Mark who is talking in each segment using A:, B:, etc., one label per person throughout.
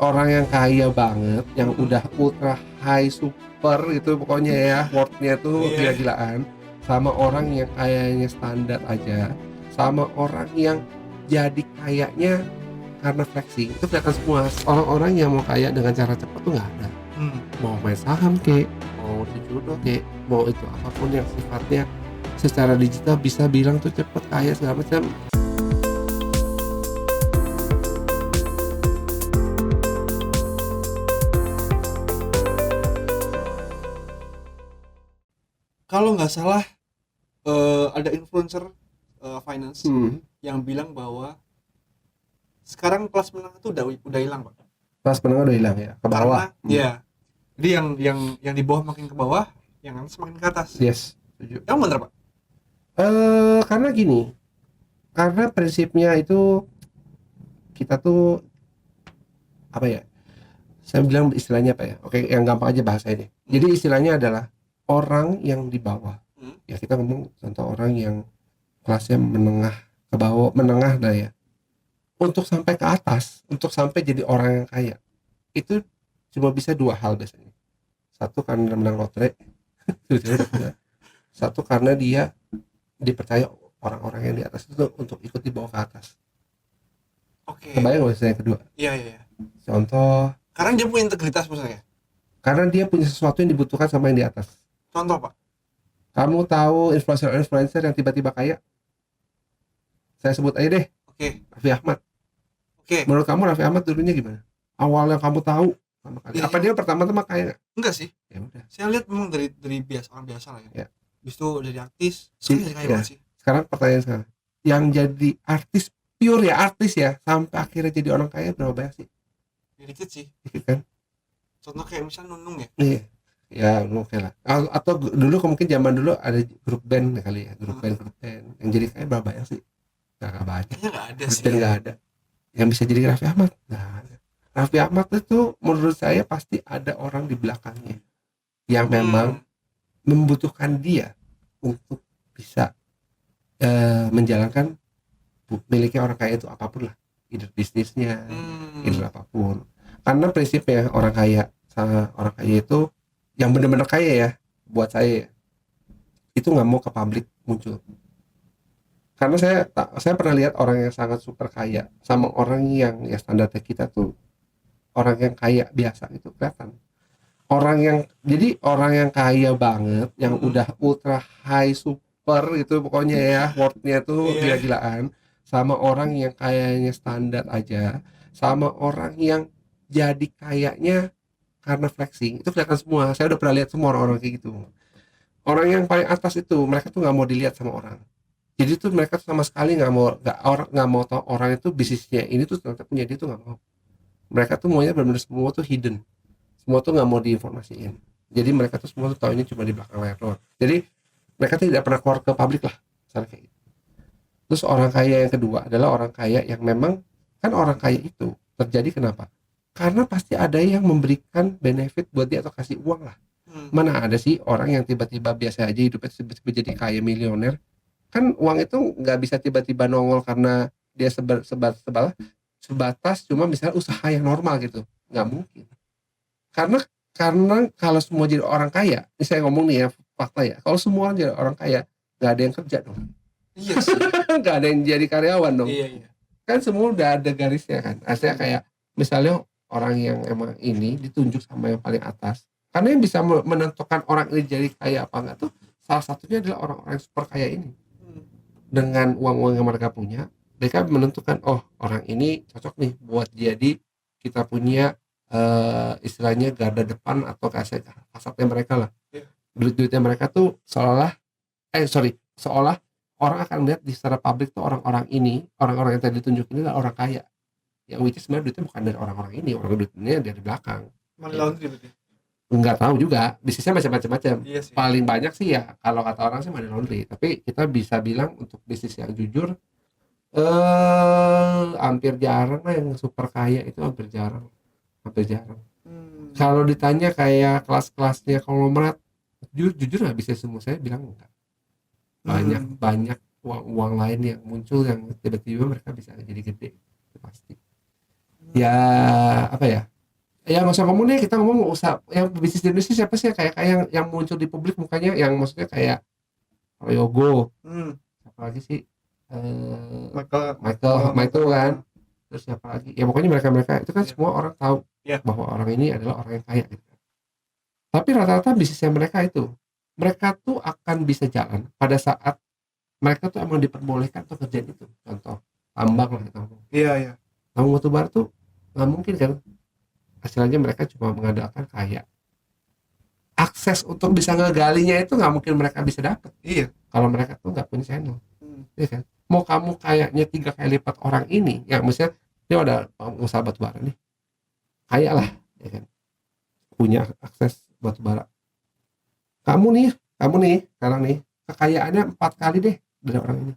A: Orang yang kaya banget, yang udah ultra high super itu pokoknya ya, worth-nya tuh
B: Iya.
A: gila-gilaan, sama orang yang kayanya standar aja, sama orang yang jadi kayanya karena flexing. Itu kelihatan semua. Orang-orang yang mau kaya dengan cara cepat tuh nggak ada. Mau main saham kek, mau di judo kek, mau itu apapun yang sifatnya secara digital bisa bilang tuh cepet kaya segala macam.
B: Kalau nggak salah ada influencer finance yang bilang bahwa sekarang kelas menengah itu udah hilang, Pak.
A: Kelas menengah udah hilang ya, ke bawah.
B: Karena ya, jadi yang di bawah makin ke bawah, yang atas makin ke atas.
A: Yes, setuju.
B: Yang bener, Pak?
A: Karena gini, karena prinsipnya itu kita tuh apa ya? Saya bilang istilahnya apa ya? Oke, yang gampang aja bahasa ini. Jadi istilahnya adalah orang yang di bawah. Ya kita ngomong contoh orang yang kelasnya menengah ke bawah, menengah dah ya. Untuk sampai ke atas, untuk sampai jadi orang yang kaya, itu cuma bisa dua hal biasanya. Satu karena dia menang lotre, satu karena dia dipercaya orang-orang yang di atas itu untuk ikut dibawa ke atas.
B: Oke.
A: Kebayang nggak yang kedua?
B: Iya.
A: Contoh,
B: Karena dia punya integritas, maksudnya.
A: karena dia punya sesuatu yang dibutuhkan sama yang di atas.
B: Contoh, Pak.
A: Kamu tahu influencer-influencer yang tiba-tiba kaya? Saya sebut aja deh,
B: Oke.
A: Raffi Ahmad.
B: Oke.
A: Menurut kamu Raffi Ahmad dulunya gimana? Awalnya kamu tahu sama kali.
B: Ya,
A: Apa dia pertama-tama kaya?
B: enggak sih.
A: Ya udah.
B: Saya lihat memang dari orang biasa lah ya.
A: Ya.
B: Habis itu dari artis, sekarang jadi kaya banget sih.
A: Sekarang pertanyaan sekarang, yang jadi artis pure ya artis ya sampai akhirnya jadi orang kaya berapa banyak sih?
B: Ya, dikit sih.
A: Dikit kan?
B: Contoh kayak misalnya Nunung ya.
A: Iya. Ya oke lah. Atau dulu mungkin zaman dulu ada grup band kali ya, grup band yang jadi kaya berapa banyak sih? Gak banyak.
B: Kayaknya nggak ada
A: Grup
B: sih.
A: band nggak ada. Yang bisa jadi Raffi Ahmad nggak ada. Raffi Ahmad itu menurut saya pasti ada orang di belakangnya yang memang membutuhkan dia untuk bisa menjalankan miliknya orang kaya itu apapun lah, ide bisnisnya, ide apapun. Karena prinsipnya orang kaya itu yang benar-benar kaya ya, buat saya itu nggak mau ke publik muncul. Karena saya pernah lihat orang yang sangat super kaya sama orang yang ya standarnya kita tuh orang yang kaya biasa itu kelihatan. Orang yang kaya banget, yang udah ultra high super itu pokoknya ya, worth-nya tuh gila-gilaan, sama orang yang kayanya standar aja, sama orang yang jadi kayanya karena flexing. Itu kelihatan semua. Saya udah pernah lihat semua orang-orang kayak gitu. Orang yang paling atas itu mereka tuh nggak mau dilihat sama orang. Jadi tuh mereka tuh sama sekali nggak mau tahu orang itu bisnisnya ini tuh ternyata punya dia tuh nggak mau. Mereka tuh maunya benar-benar semua tuh hidden, semua tuh nggak mau diinformasiin. Jadi mereka tuh semua tuh tahunya cuma di belakang layar doang. Jadi mereka tidak pernah keluar ke publik lah, misalnya kayak gitu. Terus orang kaya yang kedua adalah orang kaya yang memang, kan orang kaya itu terjadi kenapa? Karena pasti ada yang memberikan benefit buat dia atau kasih uang lah. Mana ada sih orang yang tiba-tiba biasa aja hidupnya tiba-tiba jadi kaya milioner? Kan uang itu nggak bisa tiba-tiba nongol karena dia sebatas cuma misalnya usaha yang normal gitu, nggak mungkin. Karena kalau semua jadi orang kaya, ini saya ngomong nih ya fakta ya, kalau semua orang jadi orang kaya nggak ada yang kerja dong.
B: Iya sih.
A: Nggak ada yang jadi karyawan dong.
B: Iya.
A: Kan semua udah ada garisnya kan. Artinya kayak misalnya orang yang emang ini ditunjuk sama yang paling atas, karena yang bisa menentukan orang ini jadi kaya apa enggak tuh salah satunya adalah orang-orang yang super kaya ini. Dengan uang-uang yang mereka punya, mereka menentukan oh orang ini cocok nih buat jadi kita punya istilahnya garda depan atau kasatnya mereka lah. Duit-duitnya mereka tuh seolah orang akan lihat di secara publik tuh orang-orang yang tadi ditunjuk ini adalah orang kaya, yang which is sebenarnya duitnya bukan dari orang-orang ini, orang duitnya dari belakang.
B: Money laundry berarti.
A: Nggak tahu juga, bisnisnya macam-macam.
B: Iya sih.
A: Paling banyak sih ya kalau kata orang sih money laundry, tapi kita bisa bilang untuk bisnis yang jujur hampir jarang lah yang super kaya itu, hampir jarang. Kalau ditanya kayak kelas-kelasnya konglomerat, jujur nggak bisa semua, saya bilang enggak. Banyak uang lain yang muncul yang tiba-tiba mereka bisa jadi gede, itu pasti. Ya apa ya? Ya nggak usah ngomong deh, kita ngomong usaha yang bisnis siapa sih kayak yang muncul di publik mukanya yang maksudnya kayak Yogo, siapa lagi sih?
B: Michael
A: Michael kan, terus siapa lagi? Ya pokoknya mereka itu kan
B: Iya.
A: semua orang tahu
B: Iya.
A: bahwa orang ini adalah orang yang kaya gitu. Tapi rata-rata bisnisnya mereka tuh akan bisa jalan pada saat mereka tuh emang diperbolehkan untuk kerjaan itu. Contoh tambang lah kita ngomong.
B: Iya.
A: Tambang batu bara tuh nggak mungkin kan, hasilnya mereka cuma mengandalkan kayak akses untuk bisa ngegalinya itu nggak mungkin mereka bisa dapat.
B: Iya.
A: Kalau mereka tuh nggak punya channel, ya kan? Mau kamu kayaknya 3 kali lipat orang ini, ya misalnya dia ada pengusaha batu bara nih, kaya lah, ya kan? Punya akses batu bara. Kamu nih, sekarang nih kekayaannya 4 kali deh dari orang ini.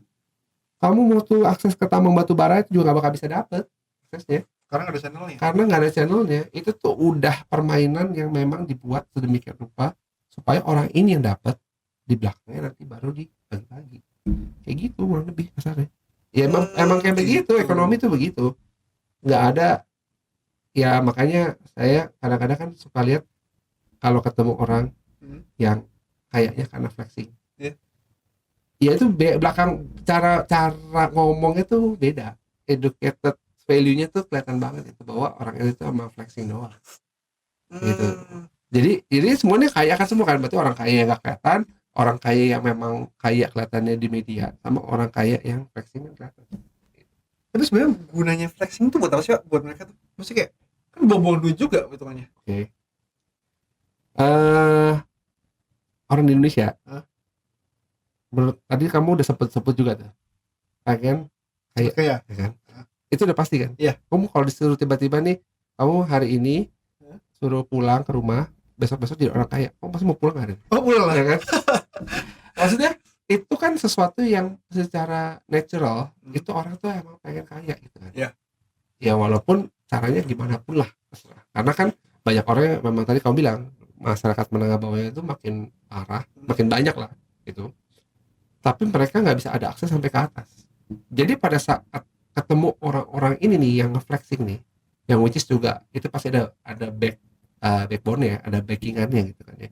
A: Kamu mau tuh akses ke tambang batu bara itu juga nggak bakal bisa dapet aksesnya.
B: Karena nggak ada channelnya.
A: Karena nggak ada channelnya. Itu tuh udah permainan yang memang dibuat sedemikian rupa supaya orang ini yang dapat, di belakangnya nanti baru dibagi-bagi. Kayak gitu kurang lebih kasarnya. Ya emang kayak begitu, ekonomi tuh begitu. Nggak ada, ya makanya saya kadang-kadang kan suka lihat kalau ketemu orang yang kayaknya karena flexing. Ya itu belakang cara ngomongnya tuh beda. Educated value-nya tuh kelihatan banget itu bahwa orang itu emang flexing doang. Gitu. Jadi semuanya kaya kan semua kan, berarti orang kaya yang gak kelihatan, orang kaya yang memang kaya kelihatannya di media, sama orang kaya yang flexing kan kelihatan.
B: Tapi sebenarnya gunanya flexing tuh buat apa sih, Pak? Buat mereka tuh? Maksudnya kayak kan buang-buang duit juga hitungannya.
A: Oke. Orang di Indonesia. Menurut tadi kamu udah sebut juga tuh. Pengen kaya, ya kan? Itu udah pasti kan?
B: Iya.
A: Kamu kalau disuruh tiba-tiba nih, kamu hari ini suruh pulang ke rumah, besok-besok jadi orang kaya, kamu pasti mau pulang hari ini?
B: Oh pulang lah.
A: Ya kan? Maksudnya itu kan sesuatu yang secara natural, itu orang tuh emang pengen kaya gitu kan?
B: Iya.
A: Ya walaupun caranya gimana pun lah, karena kan banyak orang yang memang tadi kamu bilang masyarakat menengah bawahnya itu makin parah, makin banyak lah gitu. Tapi mereka nggak bisa ada akses sampai ke atas. Jadi pada saat ketemu orang-orang ini nih yang nge-flexing nih, yang which is juga itu pasti ada backbone ya, ada backingannya gitu kan ya.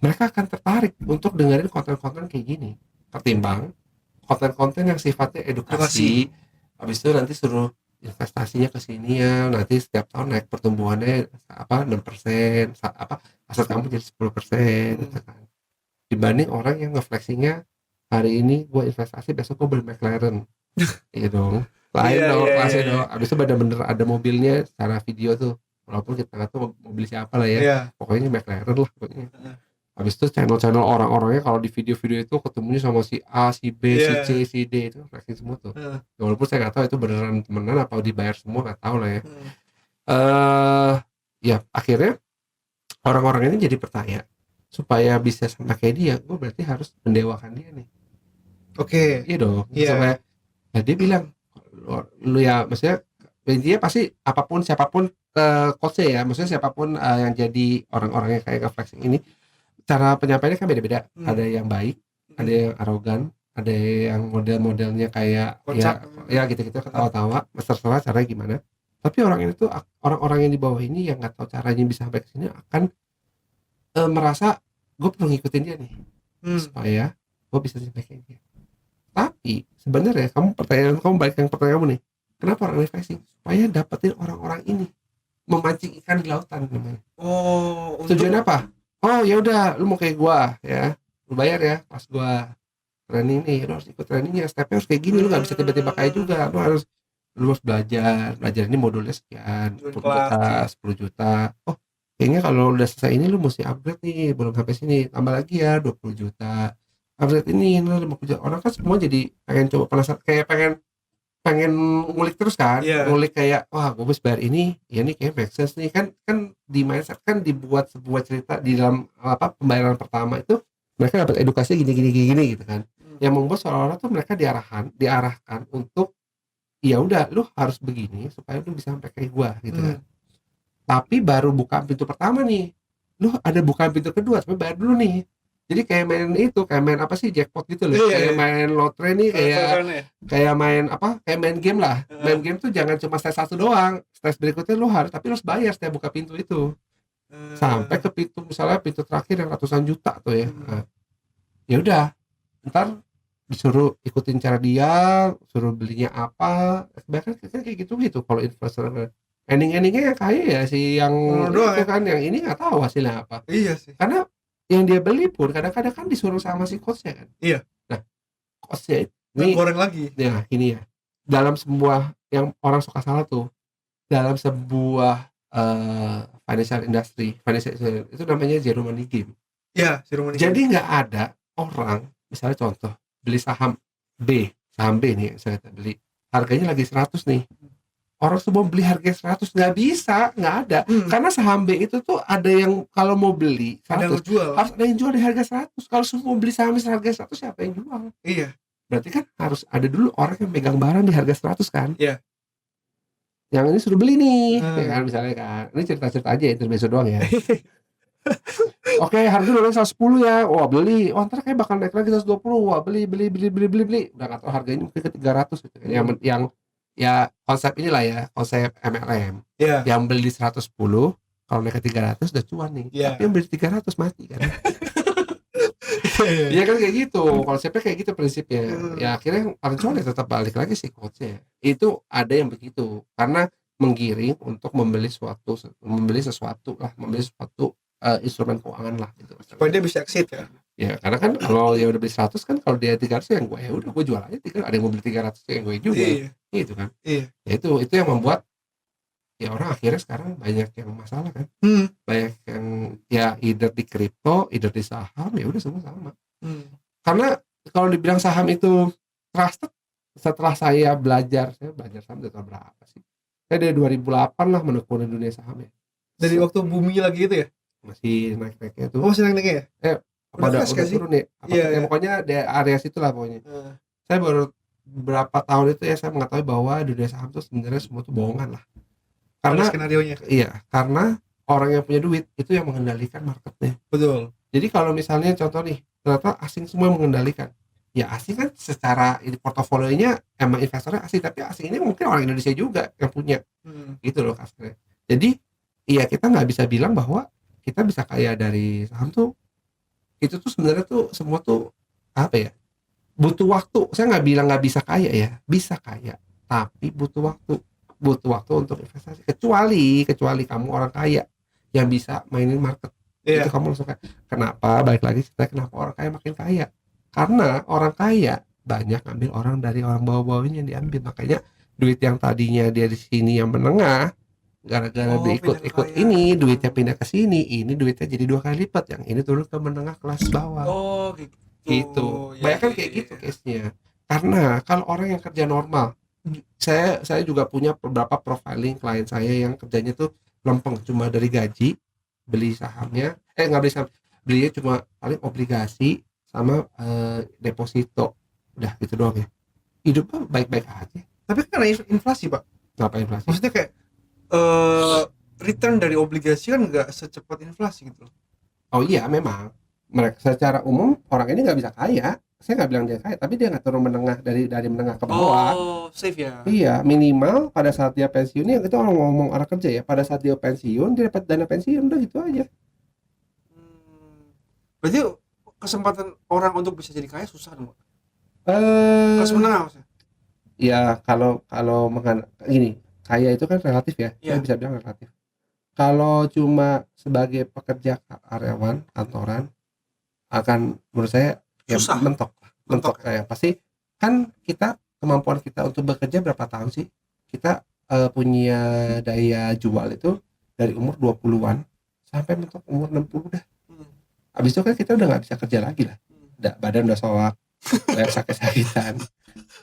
A: Mereka akan tertarik untuk dengerin konten-konten kayak gini ketimbang konten-konten yang sifatnya edukasi. Habis itu nanti suruh investasinya ke sini ya, nanti setiap tahun naik pertumbuhannya 6%, aset kamu jadi 10% gitu kan. Dibanding orang yang nge-flexingnya hari ini gue investasi, besok gue beli McLaren. Iya dong, lain dong kelasnya dong. Abis itu bener-bener ada mobilnya secara video tuh, walaupun kita nggak tahu mobil siapa lah ya, pokoknya McLaren lah pokoknya. Abis itu channel-channel orang-orangnya kalau di video-video itu ketemunya sama si A, si B, si C, si D, itu flexing semua tuh. Walaupun saya nggak tahu itu beneran temenan apa dibayar semua, nggak tahu lah ya. Ya akhirnya orang-orang ini jadi percaya, supaya bisa sama kayak dia, gue berarti harus mendewakan dia nih. Iya dong. Supaya dia bilang lu ya, maksudnya intinya pasti apapun siapapun coachnya ya, maksudnya siapapun yang jadi orang-orang yang kayak nge-flexing ini, cara penyampaiannya kan beda-beda. Ada yang baik, ada yang arogan, ada yang model-modelnya kayak kocak, ya gitu-gitu, ketawa-tawa, terserah caranya gimana. Tapi orang ini tuh, orang-orang yang di bawah ini yang nggak tahu caranya bisa sampai ke sini akan merasa gue perlu ngikutin dia nih, supaya gue bisa sampai kayak dia. Tapi sebenarnya kamu balik yang pertanyaan kamu nih, kenapa orang flexing? Supaya dapetin orang-orang ini, memancing ikan di lautan namanya. Tujuan apa? Oh ya udah, lu mau kayak gua ya, lu bayar ya pas gua training nih, lu harus ikut trainingnya, stepnya harus kayak gini, lu nggak bisa tiba-tiba kayak juga, lu harus belajar ini modulnya sekian, 10 juta. Oh kayaknya kalau udah selesai ini lu mesti upgrade nih, belum sampai sini, tambah lagi ya 20 juta. Upgrade ini 50 juta. Orang kan semua jadi pengen coba, penasaran, kayak pengen ngulik terus kan, ngulik kayak wah gue harus bayar ini, ya ini kayak make sense nih kan di mindset kan dibuat sebuah cerita di dalam pembayaran pertama itu mereka dapat edukasi gini gitu kan, yang membuat seolah-olah tuh mereka diarahkan untuk ya udah lu harus begini supaya lu bisa sampai kayak gua gitu kan. Tapi baru buka pintu pertama nih, lu ada buka pintu kedua, tapi bayar dulu nih. Jadi kayak main apa sih, jackpot gitu loh.
B: Iya,
A: Kayak
B: iya.
A: main lotre nih, kayak
B: Taruhan ya.
A: kayak main apa? Kayak main game lah. Main
B: Heeh.
A: game tuh jangan cuma stage satu doang. Stage berikutnya lu harus, tapi lu harus bayar setiap buka pintu itu. Sampai ke pintu, misalnya pintu terakhir yang ratusan juta tuh ya.
B: Hmm.
A: Nah, ya udah, ntar disuruh ikutin cara dia, suruh belinya apa. Bahkan kan kayak gitu kalau influencer. Endingnya yang kaya ya si yang
B: Doang
A: itu
B: ya.
A: kan, yang ini nggak tahu hasilnya apa.
B: Iya sih.
A: Karena yang dia beli pun kadang-kadang kan disuruh sama si coachnya kan.
B: Iya.
A: Nah, coachnya
B: Nggak
A: ini
B: goreng lagi.
A: ya ini ya, dalam sebuah, yang orang suka salah tuh, dalam sebuah financial itu namanya zero money game.
B: Iya, si Roman
A: Jadi nggak ada orang, misalnya contoh beli saham B nih, saya beli harganya lagi 100 nih, orang semua beli harga 100, nggak bisa, nggak ada. Karena saham B itu tuh ada yang kalau mau beli
B: ada yang
A: 100
B: jual.
A: harus ada yang jual di harga 100. Kalau semua beli saham harga 100, siapa yang jual?
B: Iya.
A: Berarti kan harus ada dulu orang yang megang barang di harga 100 kan.
B: Iya.
A: Yang ini suruh beli nih, ya kan, misalnya kan. Ini cerita-cerita aja, intermezzo doang ya. Oke, harga udah 110 ya. Wah, beli. Oh, ntar kayak bakal naik lagi 120. Wah, beli. Udah nggak tahu harganya mungkin ke 300 gitu. Yang ya konsep inilah ya, konsep MLM.
B: Iya.
A: Yang beli 110, kalau naik ke 300 udah cuan nih.
B: Iya.
A: Tapi yang beli 300 mati kan. Iya kan kayak gitu. Konsepnya kayak gitu prinsipnya. Ya akhirnya yang paling cuan ya tetap balik lagi sih coachnya. Itu ada yang begitu. Karena menggiring untuk membeli sesuatu lah, membeli sesuatu instrumen keuangan lah gitu.
B: Supaya dia bisa exit ya.
A: Ya karena kan kalau dia udah beli 100 kan, kalau dia 300 yang gue, ya udah gue jual aja 300. Ada yang mau beli 300 yang gue juga.
B: Iya.
A: Gitu kan.
B: Iya.
A: Ya itu yang membuat ya orang akhirnya sekarang banyak yang masalah kan. Banyak yang ya either di kripto, either di saham, ya udah semua sama. Karena kalau dibilang saham itu trusted, setelah saya belajar saham dari tahun berapa sih? Saya dari 2008 lah menekuni dunia saham ya.
B: Dari waktu bumi lagi itu ya?
A: Masih naik-naiknya tuh.
B: Oh, masih naik-naiknya ya?
A: Udah
B: sih?
A: turun nih.
B: Iya.
A: Pokoknya di area situ lah pokoknya. Saya baru berapa tahun itu ya saya mengetahui bahwa dunia saham tuh sebenarnya semua tuh bohongan lah. Karena
B: skenarionya.
A: Iya, karena orang yang punya duit itu yang mengendalikan marketnya.
B: Betul.
A: Jadi kalau misalnya contoh nih, ternyata asing semua yang mengendalikan. Ya asing kan secara ini portofolionya emang investornya asing, tapi asing ini mungkin orang Indonesia juga yang punya. Gitu loh kasarnya. Jadi iya, kita nggak bisa bilang bahwa kita bisa kaya dari saham tuh. Itu tuh sebenarnya tuh semua tuh apa ya, butuh waktu. Saya nggak bilang nggak bisa kaya ya, bisa kaya, tapi butuh waktu untuk investasi. Kecuali kamu orang kaya yang bisa mainin market. Itu kamu langsung kaya. Kenapa? Balik lagi kita, kenapa orang kaya makin kaya? Karena orang kaya banyak ambil orang dari orang bawah-bawahnya yang diambil. Makanya duit yang tadinya dia di sini yang menengah, gara-gara diikut ini duitnya pindah ke sini, ini duitnya jadi 2 kali lipat, yang ini turun ke menengah kelas bawah. Gitu. Bayangkan kayak gitu case-nya. Karena kalau orang yang kerja normal, saya juga punya beberapa profiling klien saya yang kerjanya tuh lempeng, cuma dari gaji, beli sahamnya, nggak beli saham, belinya cuma paling obligasi sama deposito, udah gitu doang ya. Hidupnya baik-baik aja.
B: Tapi kan karena inflasi, Pak.
A: Kenapa inflasi?
B: Maksudnya kayak return dari obligasi kan nggak secepat inflasi gitu.
A: Oh iya, memang mereka secara umum orang ini nggak bisa kaya. Saya nggak bilang dia kaya, tapi dia nggak turun menengah, dari menengah ke bawah.
B: Oh, safe ya.
A: Iya, minimal pada saat dia pensiun, ya kita ngomong orang kerja ya, pada saat dia pensiun dia dapat dana pensiun, udah gitu aja.
B: Berarti kesempatan orang untuk bisa jadi kaya susah dong, Pak. Kelas
A: Eh
B: menengah maksudnya.
A: ya kalau gini, kaya itu kan relatif ya.
B: Iya.
A: Saya bisa bilang relatif. Kalau cuma sebagai pekerja karyawan kantoran, akan menurut saya ya
B: Susah.
A: mentok kayak pasti. Kan kita, kemampuan kita untuk bekerja berapa tahun sih? Kita punya daya jual itu dari umur 20-an sampai mentok umur 60 dah. Habis itu kan kita udah nggak bisa kerja lagi lah. Badan udah soak, sakit-sakitan.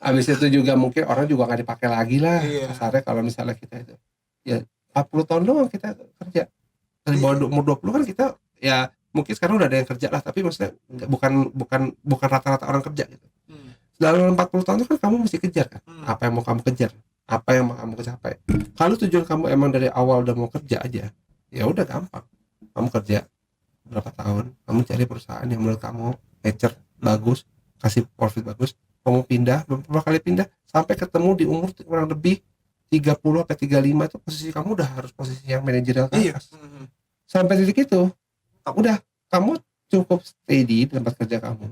A: Habis itu juga mungkin orang juga nggak dipakai lagi lah. Kasarnya kalau misalnya kita itu ya 40 tahun doang kita kerja. Dari bawah umur 20 kan kita ya mungkin sekarang udah ada yang kerja lah, tapi maksudnya bukan rata-rata orang kerja gitu. Dalam 40 tahun itu kan kamu mesti kejar kan, apa yang mau kamu kejar, apa yang mau kamu capai. Kalau tujuan kamu emang dari awal udah mau kerja aja, ya udah gampang, kamu kerja berapa tahun, kamu cari perusahaan yang menurut kamu nature bagus, kasih profit bagus, kamu pindah beberapa kali pindah sampai ketemu di umur kurang lebih 30 atau 35 itu posisi kamu udah harus posisi yang manajerial ke
B: Iya.
A: atas. Sampai titik itu
B: Takut.
A: udah kamu cukup steady di tempat kerja kamu.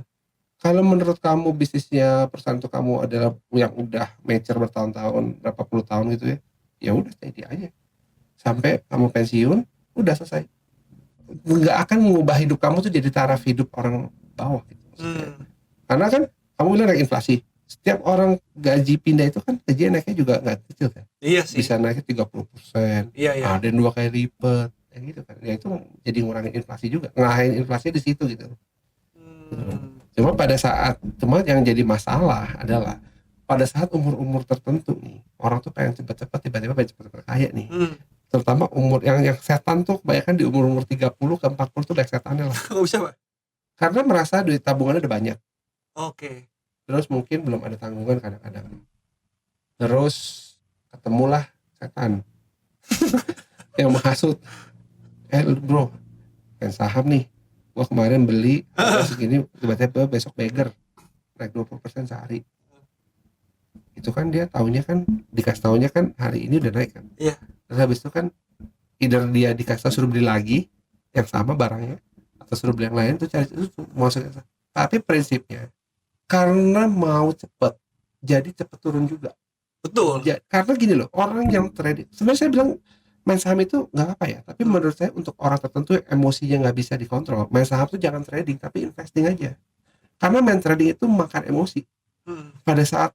A: Kalau menurut kamu bisnisnya perusahaan itu kamu adalah yang udah mature bertahun-tahun, berapa puluh tahun gitu ya, ya udah steady aja sampai kamu pensiun, udah selesai. Nggak akan mengubah hidup kamu tuh jadi taraf hidup orang bawah gitu maksudnya. Karena kan kamu bilang naik inflasi, setiap orang gaji pindah itu kan gaji naiknya juga nggak kecil kan,
B: Iya sih.
A: bisa naiknya 30%,
B: Iya, iya.
A: ada yang 2 kali lipat kayak gitu kan, ya itu jadi ngurangin inflasi juga, ngelahin inflasi di situ gitu. Cuma yang jadi masalah adalah pada saat umur-umur tertentu nih, orang tuh pengen cepet-cepet, tiba-tiba pengen cepet-cepet kaya nih. Terutama umur yang setan tuh kebanyakan di umur-umur 30 ke 40 tuh banyak setannya lah.
B: Nggak bisa, Pak?
A: Karena merasa duit tabungannya udah banyak.
B: Oke.
A: Terus mungkin belum ada tanggungan kadang-kadang. Terus ketemulah setan yang menghasut. Bro, pengen saham nih. Gua kemarin beli segini, tiba-tiba besok beggar naik 20% sehari. Itu kan dia taunya kan dikasih taunya kan hari ini udah naik kan.
B: Iya.
A: Terus habis itu kan either dia dikasih suruh beli lagi yang sama barangnya atau suruh beli yang lain tuh cari itu maksudnya. Tapi prinsipnya karena mau cepet jadi cepet turun juga.
B: Betul.
A: Karena gini loh, orang yang trading sebenarnya saya bilang main saham itu nggak apa ya, tapi menurut saya untuk orang tertentu yang emosinya nggak bisa dikontrol, main saham tuh jangan trading tapi investing aja. Karena main trading itu makan emosi. Pada saat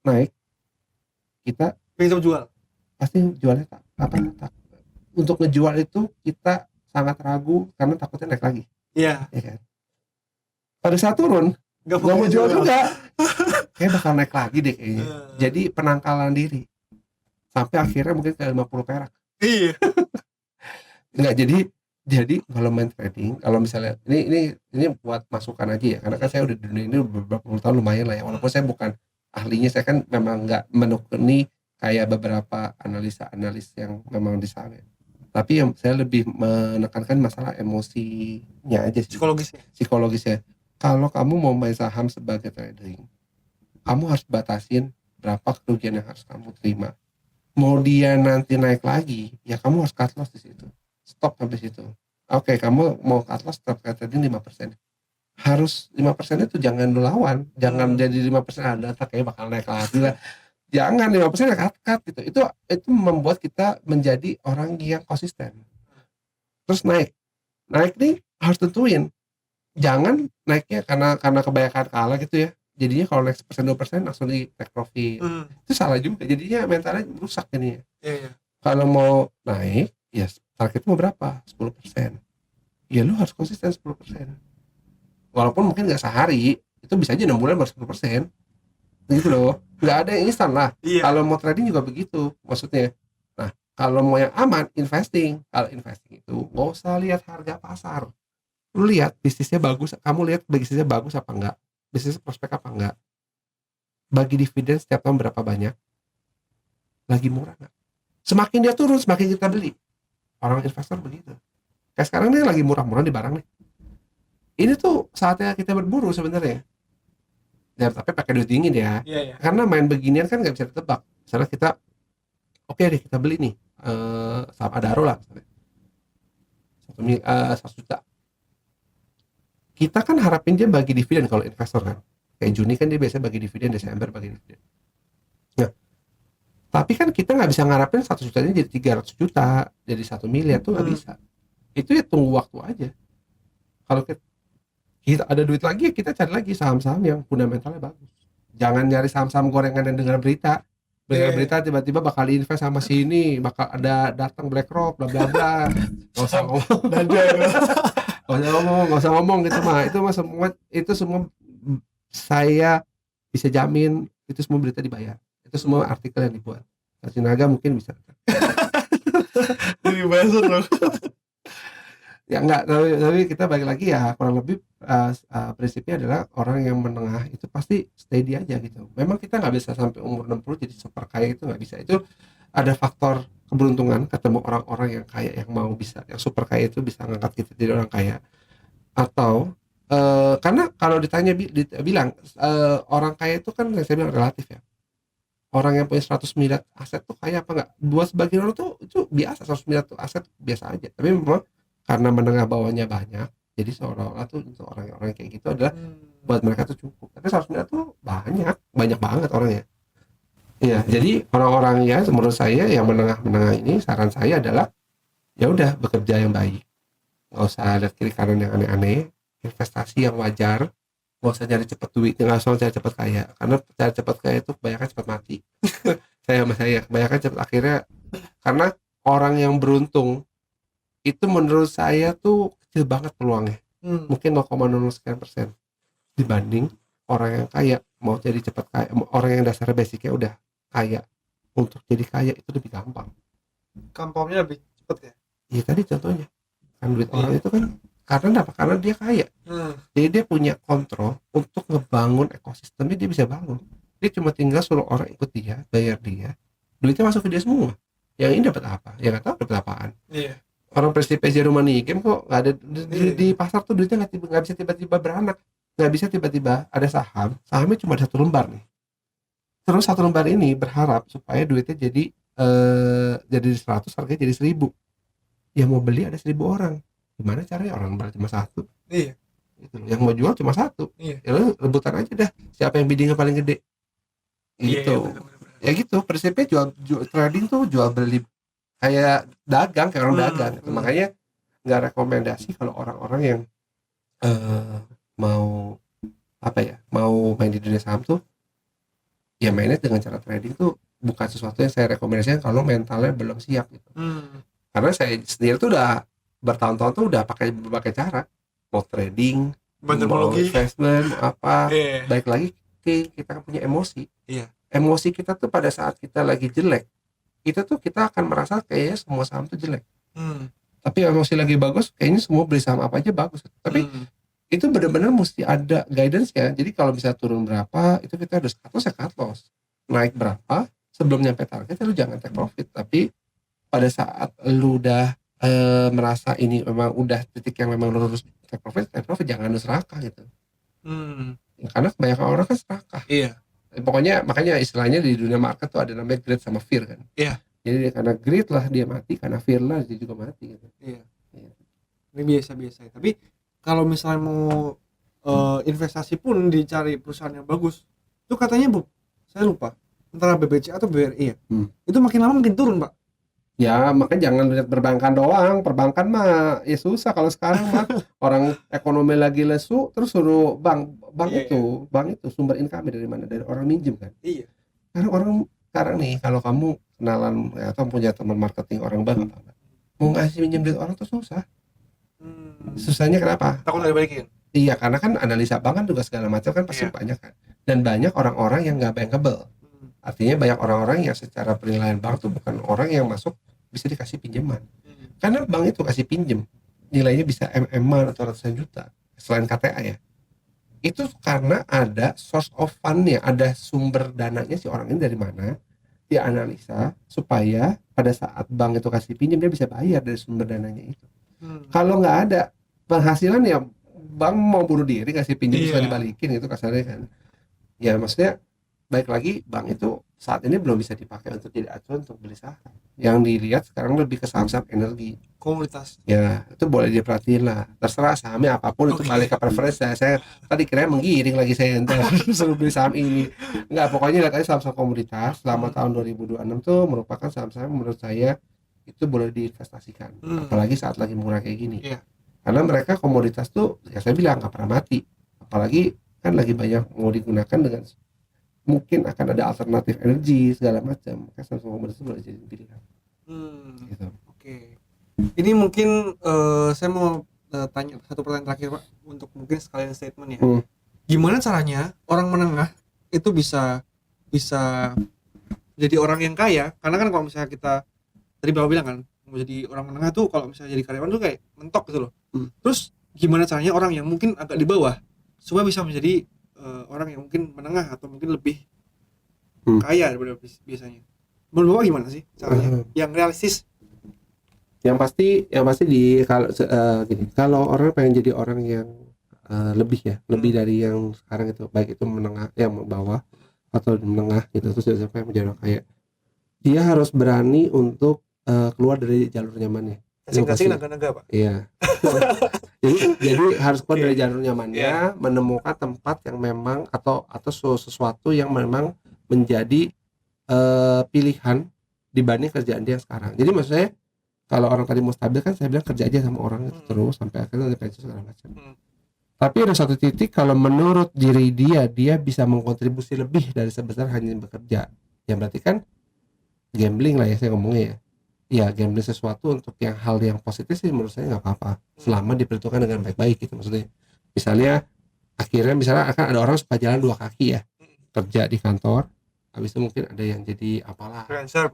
A: naik kita
B: Pengen jual.
A: pasti jualnya tak untuk ngejual itu kita sangat ragu karena takutnya naik lagi.
B: Iya.
A: Ya kan? Pada saat turun nggak mau jual juga, kayak bakal naik lagi deh kayaknya. Jadi penangkalan diri sampai akhirnya mungkin ke 50 perak.
B: Iya.
A: Nggak, jadi kalau main trading, kalau misalnya ini buat masukan aja ya, karena kan saya udah di dunia ini beberapa puluh tahun lumayan lah ya, walaupun saya bukan ahlinya, saya kan memang nggak menekuni kayak beberapa analis yang memang di sana. Tapi yang saya lebih menekankan masalah emosinya aja sih. Psikologisnya. Kalau kamu mau main saham sebagai trading, kamu harus batasin berapa kerugian yang harus kamu terima. Mau dia nanti naik lagi, ya kamu harus cut loss di situ. Stop sampai situ. Oke, kamu mau cut loss stop trading 5%. Harus 5% itu jangan lu lawan, jangan jadi 5% ada kayak bakal naik lagi lah. Jangan 5% cut gitu. Itu membuat kita menjadi orang yang konsisten. Terus naik nih harus tentuin. Jangan naiknya karena kebanyakan kalah gitu ya. Jadinya kalau naik 1% 2% langsung di take profit. Itu salah juga. Jadinya mentalnya rusak jadinya.
B: Iya.
A: Kalau mau naik, ya target mau berapa? 10%. Ya lu harus konsisten 10%. Walaupun mungkin nggak sehari, itu bisa aja 6 bulan baru 10%. Gitu loh. Nggak ada yang instan lah.
B: Iya.
A: Kalau mau trading juga begitu maksudnya. Nah, kalau mau yang aman, investing. Kalau investing itu nggak usah lihat harga pasar. Lu lihat bisnisnya bagus, kamu lihat bisnisnya bagus apa enggak, bisnisnya prospek apa enggak, bagi dividen setiap tahun berapa banyak, lagi murah enggak. Semakin dia turun semakin kita beli. Orang investor begitu. Kayak sekarang nih lagi murah-murah di barang nih, ini tuh saatnya kita berburu sebenarnya ya, tapi pakai duit dingin ya.
B: Iya.
A: Karena main beginian kan nggak bisa ditebak. Misalnya kita oke deh kita beli nih saham Adaro lah 1 juta, kita kan harapin dia bagi dividen kalau investor kan. Kayak Juni kan dia biasanya bagi dividen, Desember bagi dividen. Nah, tapi kan kita nggak bisa ngarapin 1 jutanya jadi 300 juta, jadi 1 miliar tuh nggak bisa. Itu ya tunggu waktu aja. Kalau kita ada duit lagi, kita cari lagi saham-saham yang fundamentalnya bagus. Jangan nyari saham-saham gorengan dan dengar berita. Berita tiba-tiba bakal invest sama sini, bakal ada datang BlackRock, bla bla bla. Nggak usah ngomong. Nggak usah ngomong gitu mah. Itu semua saya bisa jamin itu semua berita dibayar. Itu semua artikel yang dibuat. Sinaga mungkin bisa.
B: Jadi basut loh.
A: Ya enggak, tapi kita balik lagi ya kurang lebih prinsipnya adalah orang yang menengah itu pasti steady aja gitu. Memang kita nggak bisa sampai umur 60 jadi super kaya, itu nggak bisa. Itu ada faktor keberuntungan ketemu orang-orang yang kaya, yang mau bisa, yang super kaya itu bisa ngangkat kita jadi orang kaya. Atau karena kalau ditanya bilang orang kaya itu kan yang saya bilang relatif ya. Orang yang punya 100 miliar aset tuh kaya apa enggak? Buat sebagian orang tuh itu biasa, 100 miliar tuh aset biasa aja. Tapi memang karena menengah bawahnya banyak, jadi seolah-olah tuh untuk orang-orang kayak gitu adalah buat mereka tuh cukup. Tapi 100 miliar tuh banyak, banyak banget orangnya. Iya, jadi orang-orang ya menurut saya yang menengah-menengah ini, saran saya adalah ya udah bekerja yang baik, nggak usah lihat kiri kanan yang aneh-aneh, investasi yang wajar, nggak usah cari cepet duit, nggak usah cari cepet kaya, karena cari cepet kaya itu kebanyakan cepet mati. Saya kebanyakan cepet akhirnya, karena orang yang beruntung itu menurut saya tuh kecil banget peluangnya, mungkin 0,00 sekian % dibanding orang yang kaya. Mau jadi cepet kaya, orang yang dasarnya basicnya udah kaya, untuk jadi kaya itu lebih gampang.
B: Gampangnya lebih cepet ya.
A: Iya tadi contohnya kan duit orang itu kan karena apa? Karena dia kaya. Jadi dia punya kontrol untuk ngebangun ekosistemnya, dia bisa bangun. Dia cuma tinggal suruh orang ikut dia, bayar dia, duitnya masuk ke dia semua. Yang ini dapat apa? Ya nggak tahu dapat apaan.
B: Iya.
A: Orang Persib PJ Rumani game kok nggak ada di pasar tuh, duitnya nggak bisa tiba-tiba beranak, nggak bisa tiba-tiba ada sahamnya cuma 1 lembar nih. Terus 1 lembar ini berharap supaya duitnya jadi 100, harganya jadi 1000. Yang mau beli ada 1000 orang. Gimana caranya? Orang lembar cuma 1.
B: Iya.
A: Gitu loh. Yang mau jual cuma 1.
B: Iya.
A: Ya lu rebutan aja dah. Siapa yang biddingnya paling gede? Gitu.
B: Iya, bener.
A: Ya gitu. Prinsipnya jual trading tuh jual beli kayak dagang, kayak orang dagang. Makanya nggak rekomendasi kalau orang-orang yang mau apa ya? Mau main di dunia saham tuh, ya mainnya dengan cara trading tuh bukan sesuatu yang saya rekomendasikan kalau mentalnya belum siap gitu. Karena saya sendiri tuh udah bertahun-tahun tuh udah pakai berbagai cara, mau trading, mau investment, mau apa. Baik lagi kita punya emosi. Emosi kita tuh pada saat kita lagi jelek, itu tuh kita akan merasa kayaknya semua saham tuh jelek. Tapi emosi lagi bagus, kayaknya semua beli saham apa aja bagus. Tapi itu benar-benar mesti ada guidance ya. Jadi kalau bisa turun berapa, itu kita harus cut loss ya cut loss. Naik berapa, sebelum nyampe target lu jangan take profit. Tapi pada saat lu udah merasa ini memang udah titik yang memang lu harus take profit, jangan lu serakah gitu. Ya, karena kebanyakan orang kan serakah.
B: Iya.
A: Pokoknya makanya istilahnya di dunia market tuh ada namanya greed sama fear kan.
B: Iya.
A: Jadi karena greed lah dia mati, karena fear lah dia juga mati gitu.
B: Iya. Ini biasa-biasa. Tapi kalau misalnya mau investasi pun dicari perusahaan yang bagus, itu katanya saya lupa antara BBC atau BRI ya. Itu makin lama makin turun, Pak.
A: Ya makanya jangan lihat perbankan doang. Perbankan mah ya susah kalau sekarang mah. Orang ekonomi lagi lesu terus suruh bank itu sumber income dari mana? Dari orang minjem kan.
B: Iya.
A: Karena orang sekarang nih, kalau kamu kenalan atau punya teman marketing orang bank apa, mau ngasih minjem duit orang tuh susah. Susahnya kenapa?
B: Takut nggak dibalikin.
A: Iya, karena kan analisa bank kan juga segala macam kan pasti banyak kan. Dan banyak orang-orang yang nggak bankable. Artinya banyak orang-orang yang secara penilaian bank tuh bukan orang yang masuk bisa dikasih pinjaman. Karena bank itu kasih pinjem, nilainya bisa MM-an atau ratusan juta. Selain KTA ya. Itu karena ada source of fund-nya, ada sumber dananya si orang ini dari mana. Dia analisa supaya pada saat bank itu kasih pinjam dia bisa bayar dari sumber dananya itu. Kalau nggak ada penghasilan ya bank mau bunuh diri kasih pinjam bisa dibalikin gitu kasarnya kan. Ya maksudnya baik lagi bank itu saat ini belum bisa dipakai untuk jadi acuan untuk beli saham. Yang dilihat sekarang lebih ke saham-saham energi,
B: komoditas.
A: Ya itu boleh diperhatiin lah. Terserah sahamnya apapun itu balik ke preferensi saya. Tadi kira menggiring lagi saya ntar suruh beli saham ini. Enggak, pokoknya lihat aja saham-saham komoditas selama tahun 2026 tuh merupakan saham-saham menurut saya itu boleh diinvestasikan. Apalagi saat lagi murah kayak gini. Karena mereka komoditas tuh ya saya bilang nggak pernah mati. Apalagi kan lagi banyak mau digunakan dengan mungkin akan ada alternatif energi segala macam. Saham komoditas boleh jadi pilihan. Gitu.
B: Oke. Ini mungkin saya mau tanya satu pertanyaan terakhir Pak, untuk mungkin sekalian statement ya. Gimana caranya orang menengah itu bisa jadi orang yang kaya? Karena kan kalau misalnya kita tadi Bapak bilang kan mau jadi orang menengah tuh kalau misalnya jadi karyawan tuh kayak mentok gitu loh. Terus gimana caranya orang yang mungkin agak di bawah supaya bisa menjadi orang yang mungkin menengah atau mungkin lebih kaya daripada biasanya? menurut Bapak gimana sih caranya yang realistis?
A: Yang pasti di kalau gini, kalau orang pengen jadi orang yang lebih dari yang sekarang itu, baik itu menengah, yang bawah atau menengah gitu, terus sampai menjadi orang kaya, dia harus berani untuk keluar dari jalur nyamannya.
B: Kasing-kasing naga-naga, Pak.
A: Iya. jadi harus keluar dari jalur nyamannya,
B: Iya.
A: menemukan tempat yang memang atau sesuatu yang memang menjadi pilihan dibanding kerjaan dia yang sekarang. Jadi maksud saya, kalau orang tadi mau stabil kan saya bilang kerja aja sama orang itu terus sampai akhirnya nanti pensiun segala macam. Tapi ada satu titik kalau menurut diri dia bisa mengkontribusi lebih dari sebesar hanya bekerja. Ya berarti kan gambling lah ya saya ngomongnya ya. Ya gambling sesuatu untuk yang hal yang positif sih menurut saya nggak apa-apa selama diperhitungkan dengan baik-baik gitu maksudnya. Misalnya akan ada orang suka jalan 2 kaki ya, kerja di kantor, habis itu mungkin ada yang jadi apalah freelancer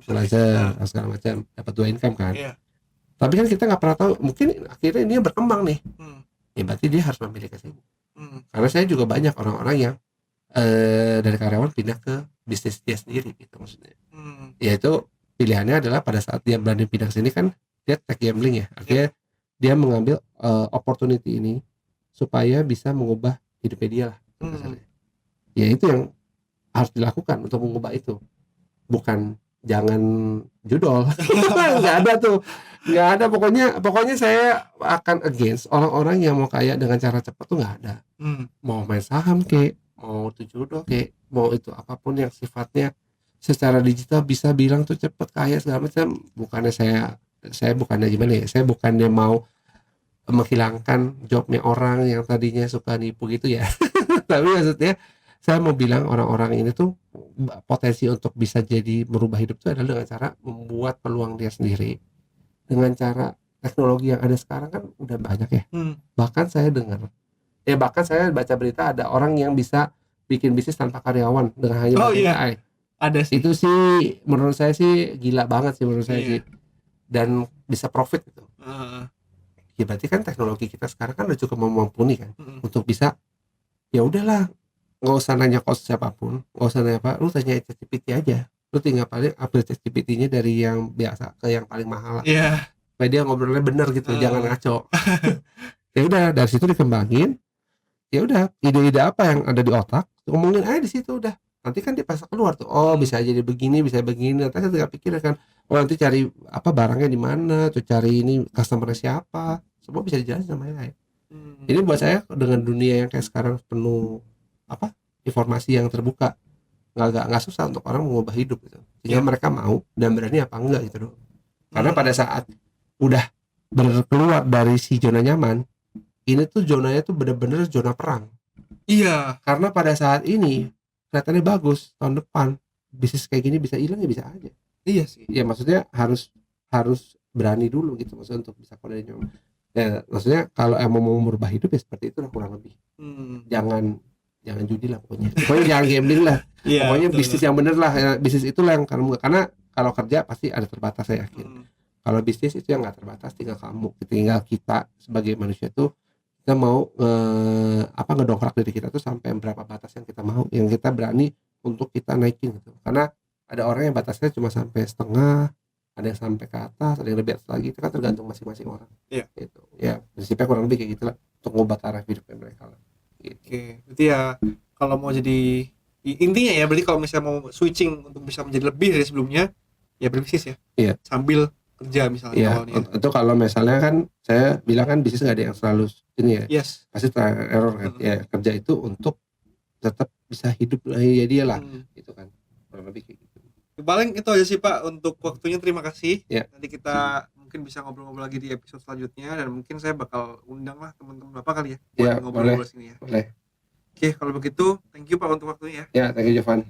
A: segala macam, dapat 2 income kan. Tapi kan kita nggak pernah tahu, mungkin akhirnya ini berkembang nih. Ya berarti dia harus memilih ke sini. Karena saya juga banyak orang-orang yang dari karyawan pindah ke bisnis dia sendiri gitu maksudnya. Yaitu pilihannya adalah pada saat dia berani pindah ke sini kan dia take gambling ya. Akhirnya dia mengambil opportunity ini supaya bisa mengubah hidupnya dia lah. Ya itu yang harus dilakukan untuk mengubah itu. Bukan jangan judol. nggak ada pokoknya saya akan against orang-orang yang mau kaya dengan cara cepat tuh nggak ada. Mau main saham kek, mau tuh judol kek, mau itu apapun yang sifatnya secara digital bisa bilang tuh cepet kaya segala macam. Bukannya saya bukannya gimana ya, saya bukannya mau menghilangkan jobnya orang yang tadinya suka nipu gitu ya. Tapi maksudnya saya mau bilang orang-orang ini tuh potensi untuk bisa jadi merubah hidup itu adalah dengan cara membuat peluang dia sendiri. Dengan cara teknologi yang ada sekarang kan udah banyak ya. Bahkan saya baca berita ada orang yang bisa bikin bisnis tanpa karyawan dengan hanya AI.
B: Ada sih.
A: Itu sih menurut saya sih gila banget sih menurut saya sih. Dan bisa profit gitu. Ya berarti kan teknologi kita sekarang kan udah cukup mumpuni kan untuk bisa, ya udahlah, nggak usah nanya kos siapapun, nggak usah nanya apa, lu tanya ChatGPT aja, lu tinggal paling upgrade ChatGPT-nya dari yang biasa ke yang paling mahal lah. Supaya dia ngobrolnya bener gitu, jangan ngaco. Ya udah dari situ dikembangin, ya udah ide-ide apa yang ada di otak ngomongin aja di situ udah, nanti kan dia pas keluar tuh, oh bisa jadi begini, bisa begini, nanti saya tinggal pikir kan, oh nanti cari apa barangnya di mana, tuh cari ini customer siapa, semua bisa dijelasin sama AI. Ini buat saya dengan dunia yang kayak sekarang penuh informasi yang terbuka, nggak susah untuk orang mengubah hidup gitu. Tinggal mereka mau dan berani apa enggak gitu loh. Karena pada saat udah berkeluar dari si zona nyaman, ini tuh zonanya tuh bener-bener zona perang. Karena pada saat ini kelihatannya bagus, tahun depan bisnis kayak gini bisa hilang ya bisa aja.
B: Iya sih.
A: Ya maksudnya harus berani dulu gitu maksudnya untuk bisa keluar dari nyaman. Ya maksudnya kalau emang mau merubah hidup ya seperti itu lah kurang lebih. Jangan judi lah pokoknya jangan gambling lah. Pokoknya betul, bisnis yang bener lah ya, bisnis itulah yang karena kalau kerja pasti ada terbatas saya yakin. Kalau bisnis itu yang nggak terbatas, tinggal kita sebagai manusia tuh kita mau ngedongkrak diri kita tuh sampai berapa batas yang kita mau, yang kita berani untuk kita naikin gitu. Karena ada orang yang batasnya cuma sampai setengah, ada yang sampai ke atas, ada yang lebih atas lagi, itu kan tergantung masing-masing orang. Gitu. Ya prinsipnya kurang lebih kayak gitulah untuk mengubah taraf hidupnya mereka lah.
B: Gitu. Berarti ya kalau mau jadi intinya ya berarti kalau misalnya mau switching untuk bisa menjadi lebih dari sebelumnya ya berbisnis ya. Sambil kerja misalnya awalnya.
A: Itu kalau misalnya kan saya bilang kan bisnis nggak ada yang selalu ini ya. Pasti error kan. Ya kerja itu untuk tetap bisa hidup ya dia lah gitu kan. Kurang lebih kayak gitu.
B: Paling itu aja sih Pak untuk waktunya, terima kasih. Nanti kita mungkin bisa ngobrol-ngobrol lagi di episode selanjutnya dan mungkin saya bakal undang lah teman-teman Bapak kali ya buat ngobrol-ngobrol sini ya.
A: Boleh.
B: Oke, kalau begitu thank you Pak untuk waktunya ya.
A: Ya, thank you Jovan.